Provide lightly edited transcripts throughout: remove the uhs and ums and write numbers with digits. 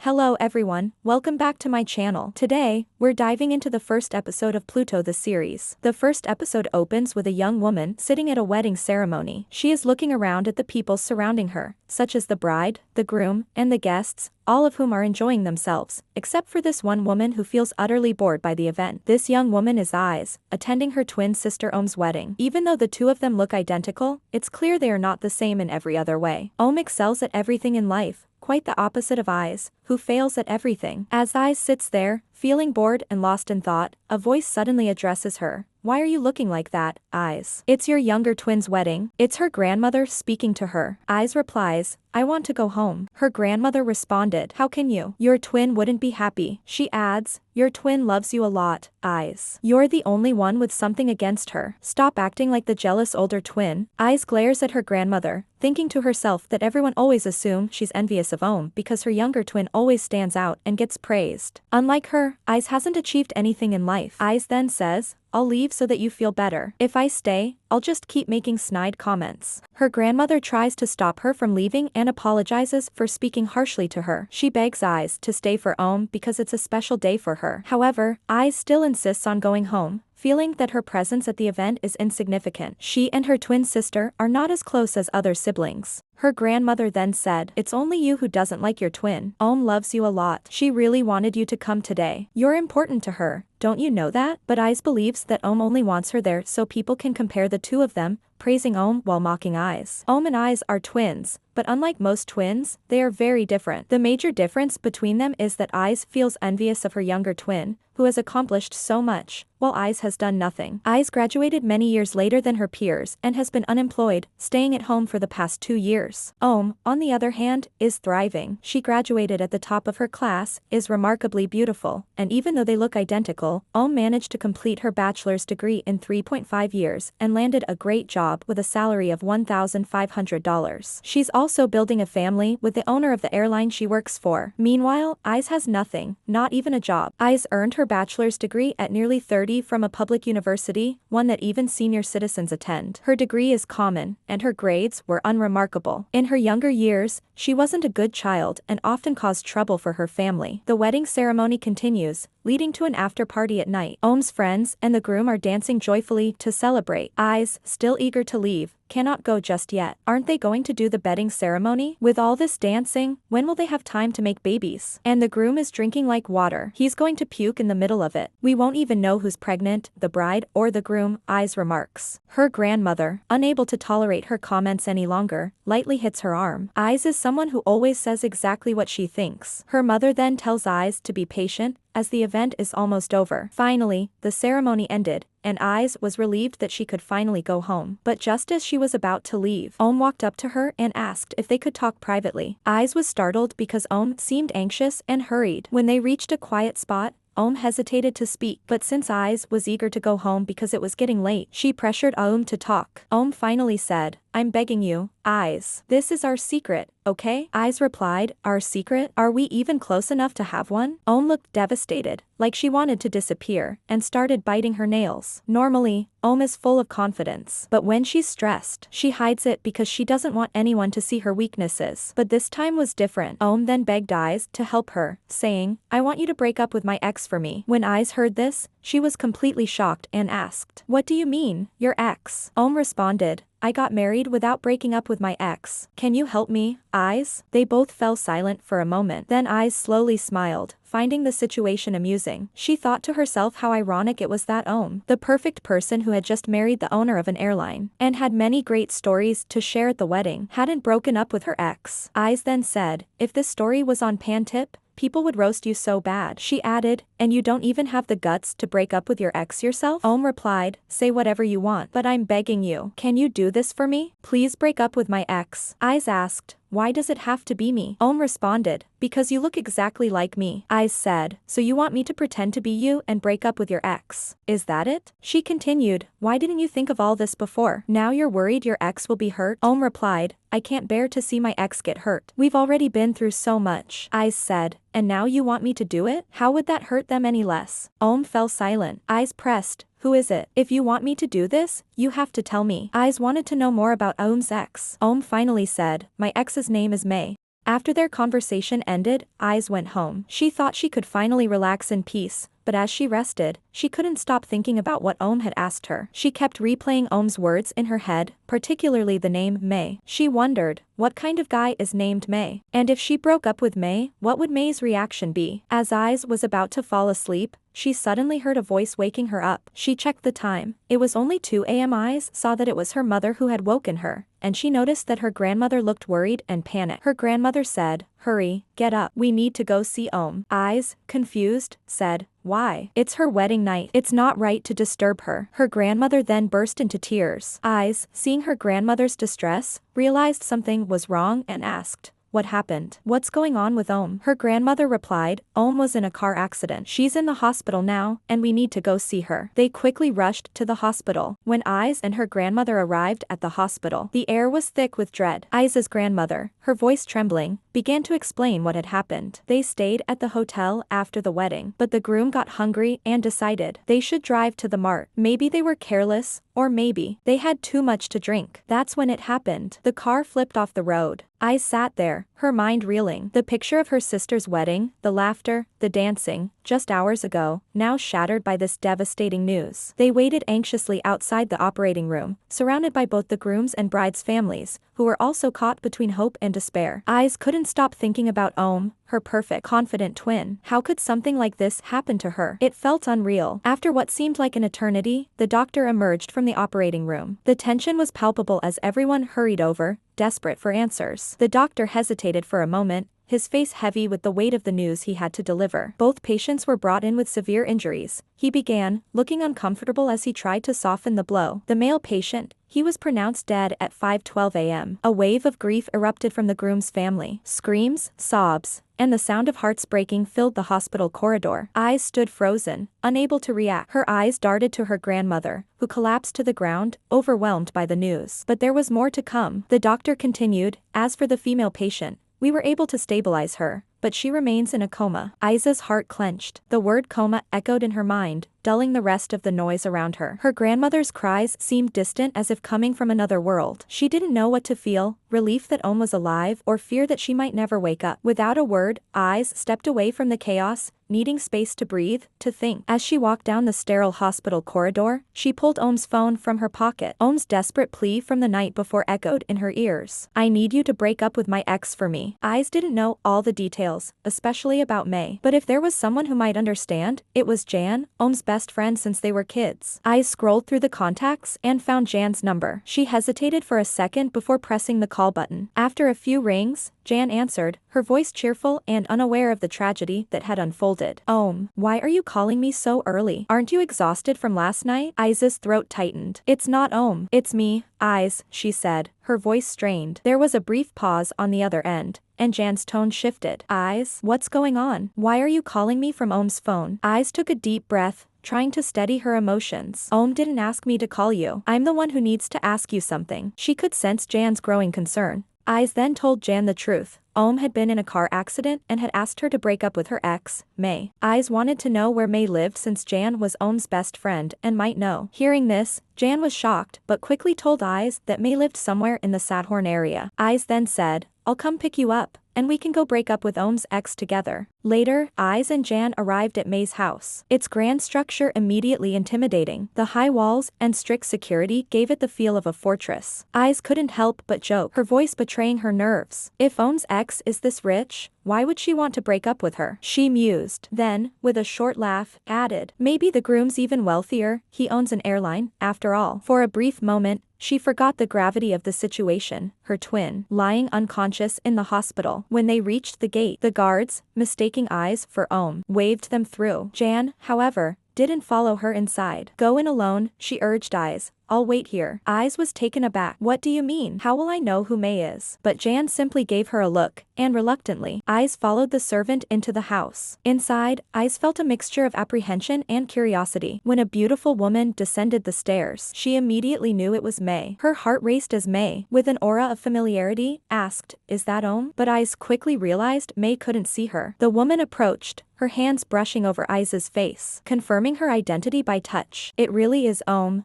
Hello everyone, welcome back to my channel. Today, we're diving into the first episode of Pluto the series. The first episode opens with a young woman sitting at a wedding ceremony. She is looking around at the people surrounding her, such as the bride, the groom, and the guests, all of whom are enjoying themselves, except for this one woman who feels utterly bored by the event. This young woman is Eyes, attending her twin sister Ohm's wedding. Even though the two of them look identical, it's clear they are not the same in every other way. Ohm excels at everything in life, quite the opposite of Eyes, who fails at everything. As Eyes sits there, feeling bored and lost in thought, a voice suddenly addresses her. "Why are you looking like that, Eyes? It's your younger twin's wedding." It's her grandmother speaking to her. Eyes replies, "I want to go home." Her grandmother responded, "How can you? Your twin wouldn't be happy." She adds, "Your twin loves you a lot, Eyes. You're the only one with something against her. Stop acting like the jealous older twin." Eyes glares at her grandmother, thinking to herself that everyone always assumes she's envious of Ohm because her younger twin always stands out and gets praised. Unlike her, Eyes hasn't achieved anything in life. Eyes then says, "I'll leave so that you feel better. If I stay, I'll just keep making snide comments." Her grandmother tries to stop her from leaving and apologizes for speaking harshly to her. She begs Eyes to stay for Ohm because it's a special day for her. However, Eyes still insists on going home, feeling that her presence at the event is insignificant. She and her twin sister are not as close as other siblings. Her grandmother then said, "It's only you who doesn't like your twin. Ohm loves you a lot. She really wanted you to come today. You're important to her, don't you know that?" But Eyes believes that Ohm only wants her there so people can compare the two of them, praising Ohm while mocking Eyes. Ohm and Eyes are twins, but unlike most twins, they are very different. The major difference between them is that Eyes feels envious of her younger twin, who has accomplished so much, while Eyes has done nothing. Eyes graduated many years later than her peers and has been unemployed, staying at home for the past 2 years. Ohm, on the other hand, is thriving. She graduated at the top of her class, is remarkably beautiful, and even though they look identical, Ohm managed to complete her bachelor's degree in 3.5 years and landed a great job with a salary of $1,500. She's also building a family with the owner of the airline she works for. Meanwhile, Eyes has nothing, not even a job. Eyes earned her bachelor's degree at nearly 30 from a public university, one that even senior citizens attend. Her degree is common, and her grades were unremarkable. In her younger years, she wasn't a good child and often caused trouble for her family. The wedding ceremony continues, leading to an after-party at night. Ohm's friends and the groom are dancing joyfully to celebrate. Eyes, still eager to leave, cannot go just yet. Aren't they going to do the bedding ceremony? With all this dancing, when will they have time to make babies? And the groom is drinking like water. He's going to puke in the middle of it. We won't even know who's pregnant, the bride or the groom, Eyes remarks. Her grandmother, unable to tolerate her comments any longer, lightly hits her arm. Eyes is someone who always says exactly what she thinks. Her mother then tells Eyes to be patient, as the event is almost over. Finally, the ceremony ended, and Eyes was relieved that she could finally go home. But just as she was about to leave, Ohm walked up to her and asked if they could talk privately. Eyes was startled because Ohm seemed anxious and hurried. When they reached a quiet spot, Ohm hesitated to speak, but since Eyes was eager to go home because it was getting late, she pressured Ohm to talk. Ohm finally said, "I'm begging you, Eyes. This is our secret, okay?" Eyes replied, "Our secret? Are we even close enough to have one?" Ohm looked devastated, like she wanted to disappear, and started biting her nails. Normally, Ohm is full of confidence, but when she's stressed, she hides it because she doesn't want anyone to see her weaknesses. But this time was different. Ohm then begged Eyes to help her, saying, "I want you to break up with my ex for me." When Eyes heard this, she was completely shocked and asked, "What do you mean, your ex?" Ohm responded, "I got married without breaking up with my ex. Can you help me, Eyes?" They both fell silent for a moment. Then Eyes slowly smiled, finding the situation amusing. She thought to herself how ironic it was that Ohm, the perfect person who had just married the owner of an airline, and had many great stories to share at the wedding, hadn't broken up with her ex. Eyes then said, "If this story was on Pantip, people would roast you so bad." She added, "And you don't even have the guts to break up with your ex yourself?" Ohm replied, "Say whatever you want, but I'm begging you. Can you do this for me? Please break up with my ex." Eyes asked, "Why does it have to be me?" Ohm responded, "Because you look exactly like me." Eyes said, "So you want me to pretend to be you and break up with your ex? Is that it?" She continued, "Why didn't you think of all this before? Now you're worried your ex will be hurt?" Ohm replied, "I can't bear to see my ex get hurt. We've already been through so much." Eyes said, "And now you want me to do it? How would that hurt them any less?" Ohm fell silent. Eyes pressed, "Who is it? If you want me to do this, you have to tell me." Eyes wanted to know more about Ohm's ex. Ohm finally said, "My ex's name is May." After their conversation ended, Eyes went home. She thought she could finally relax in peace, but as she rested, she couldn't stop thinking about what Ohm had asked her. She kept replaying Ohm's words in her head, particularly the name May. She wondered, what kind of guy is named May? And if she broke up with May, what would May's reaction be? As Eyes was about to fall asleep, she suddenly heard a voice waking her up. She checked the time. It was only 2 a.m. Eyes saw that it was her mother who had woken her, and she noticed that her grandmother looked worried and panicked. Her grandmother said, "Hurry, get up. We need to go see Ohm." Eyes, confused, said, "Why? It's her wedding night. It's not right to disturb her." Her grandmother then burst into tears. Eyes, seeing her grandmother's distress, realized something was wrong and asked, "What happened? What's going on with Ohm?" Her grandmother replied, "Ohm was in a car accident. She's in the hospital now, and we need to go see her." They quickly rushed to the hospital. When Eyes and her grandmother arrived at the hospital, the air was thick with dread. Eyes' grandmother, her voice trembling, began to explain what had happened. They stayed at the hotel after the wedding, but the groom got hungry and decided they should drive to the mart. Maybe they were careless, or maybe they had too much to drink. That's when it happened. The car flipped off the road. Eyes sat there, her mind reeling. The picture of her sister's wedding, the laughter, the dancing, just hours ago, now shattered by this devastating news. They waited anxiously outside the operating room, surrounded by both the groom's and bride's families, who were also caught between hope and despair. Eyes couldn't stop thinking about Ohm, her perfect, confident twin. How could something like this happen to her? It felt unreal. After what seemed like an eternity, the doctor emerged from the operating room. The tension was palpable as everyone hurried over, desperate for answers. The doctor hesitated for a moment, his face heavy with the weight of the news he had to deliver. Both patients were brought in with severe injuries. He began, looking uncomfortable as he tried to soften the blow. The male patient, he was pronounced dead at 5:12 a.m. A wave of grief erupted from the groom's family. Screams, sobs, and the sound of hearts breaking filled the hospital corridor. Eyes stood frozen, unable to react. Her eyes darted to her grandmother, who collapsed to the ground, overwhelmed by the news. But there was more to come. The doctor continued, "As for the female patient, we were able to stabilize her, but she remains in a coma." Isa's heart clenched. The word coma echoed in her mind, dulling the rest of the noise around her. Her grandmother's cries seemed distant as if coming from another world. She didn't know what to feel, relief that Ohm was alive or fear that she might never wake up. Without a word, Eyes stepped away from the chaos, needing space to breathe, to think. As she walked down the sterile hospital corridor, she pulled Ohm's phone from her pocket. Ohm's desperate plea from the night before echoed in her ears. "I need you to break up with my ex for me." Eyes didn't know all the details, especially about May. But if there was someone who might understand, it was Jan, Ohm's best friend since they were kids. Eyes scrolled through the contacts and found Jan's number. She hesitated for a second before pressing the call button. After a few rings, Jan answered, her voice cheerful and unaware of the tragedy that had unfolded. "Ohm, why are you calling me so early? Aren't you exhausted from last night?" Eyes' throat tightened. "It's not Ohm. It's me, Eyes," she said, her voice strained. There was a brief pause on the other end, and Jan's tone shifted. "Eyes, what's going on? Why are you calling me from Ohm's phone?" Eyes took a deep breath, trying to steady her emotions. "Ohm didn't ask me to call you. I'm the one who needs to ask you something." She could sense Jan's growing concern. Eyes then told Jan the truth. Ohm had been in a car accident and had asked her to break up with her ex, May. Eyes wanted to know where May lived since Jan was Ohm's best friend and might know. Hearing this, Jan was shocked but quickly told Eyes that May lived somewhere in the Sadhorn area. Eyes then said, "I'll come pick you up, and we can go break up with Ohm's ex together." Later, Eyes and Jan arrived at May's house. Its grand structure immediately intimidating. The high walls and strict security gave it the feel of a fortress. Eyes couldn't help but joke, her voice betraying her nerves. If Ohm's ex is this rich, why would she want to break up with her? She mused. Then, with a short laugh, added, "Maybe the groom's even wealthier, he owns an airline, after all." For a brief moment, she forgot the gravity of the situation, her twin, lying unconscious in the hospital. When they reached the gate, the guards, mistaking Eyes for Ohm, waved them through. Jan, however, didn't follow her inside. "Go in alone," she urged Eyes. "I'll wait here." Eyes was taken aback. "What do you mean? How will I know who May is?" But Jan simply gave her a look, and reluctantly, Eyes followed the servant into the house. Inside, Eyes felt a mixture of apprehension and curiosity. When a beautiful woman descended the stairs, she immediately knew it was May. Her heart raced as May, with an aura of familiarity, asked, "Is that Ohm?" But Eyes quickly realized May couldn't see her. The woman approached, her hands brushing over Ai's face, confirming her identity by touch. It really is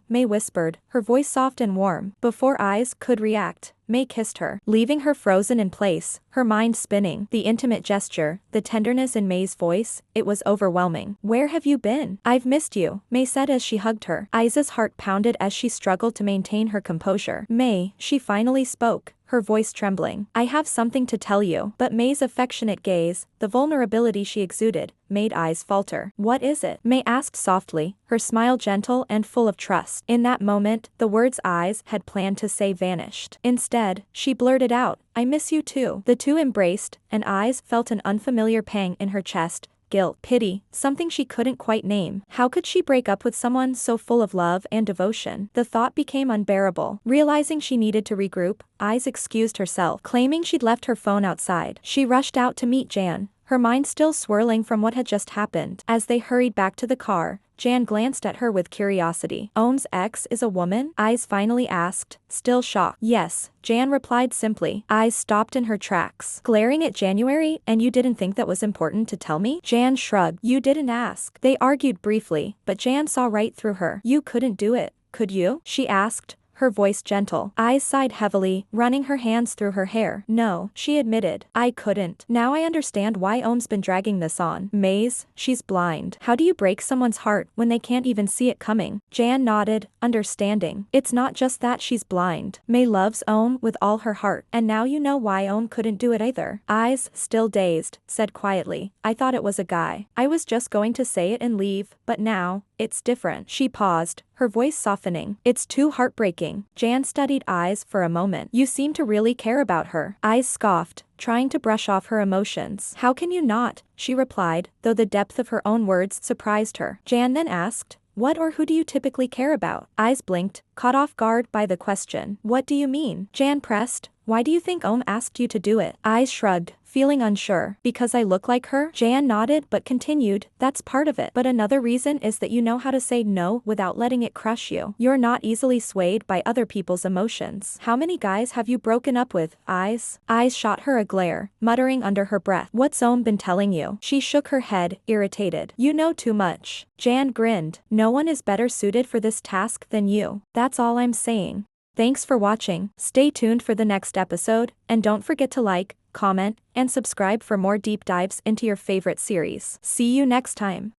May whispered, her voice soft and warm. Before Ai could react, May kissed her, leaving her frozen in place, her mind spinning. The intimate gesture, the tenderness in May's voice, it was overwhelming. Where have you been? I've missed you, May said as she hugged her. Ai's heart pounded as she struggled to maintain her composure. May, she finally spoke, her voice trembling. I have something to tell you. But May's affectionate gaze, the vulnerability she exuded, made Ai falter. What is it? May asked softly, her smile gentle and full of trust. In that moment, the words Ai had planned to say vanished. Instead, she blurted out, I miss you too. The two embraced, and Ai felt an unfamiliar pang in her chest. Guilt, pity, something she couldn't quite name. How could she break up with someone so full of love and devotion? The thought became unbearable. Realizing she needed to regroup, Ai excused herself, claiming she'd left her phone outside. She rushed out to meet Jan, her mind still swirling from what had just happened. As they hurried back to the car, Jan glanced at her with curiosity. Ohm's ex is a woman? Ai finally asked, still shocked. Yes, Jan replied simply. Ai stopped in her tracks, glaring at January. And you didn't think that was important to tell me? Jan shrugged. You didn't ask. They argued briefly, but Jan saw right through her. You couldn't do it, could you? She asked, her voice gentle. Ai sighed heavily, running her hands through her hair. No, she admitted. I couldn't. Now I understand why Ohm's been dragging this on. Maze, she's blind. How do you break someone's heart when they can't even see it coming? Jan nodded, understanding. It's not just that she's blind. May loves Ohm with all her heart. And now you know why Ohm couldn't do it either. Ai's, still dazed, said quietly. I thought it was a guy. I was just going to say it and leave, but now, it's different. She paused, her voice softening. It's too heartbreaking. Jan studied Ai for a moment. You seem to really care about her. Ai scoffed, trying to brush off her emotions. How can you not? She replied, though the depth of her own words surprised her. Jan then asked, what or who do you typically care about? Ai blinked, caught off guard by the question. What do you mean? Jan pressed. Why do you think Ohm asked you to do it? Ai shrugged, feeling unsure. Because I look like her? Jan nodded but continued, that's part of it. But another reason is that you know how to say no without letting it crush you. You're not easily swayed by other people's emotions. How many guys have you broken up with? Ai shot her a glare, muttering under her breath. What's Ohm been telling you? She shook her head, irritated. You know too much. Jan grinned. No one is better suited for this task than you. That's all I'm saying. Thanks for watching. Stay tuned for the next episode, and don't forget to like, comment, and subscribe for more deep dives into your favorite series. See you next time.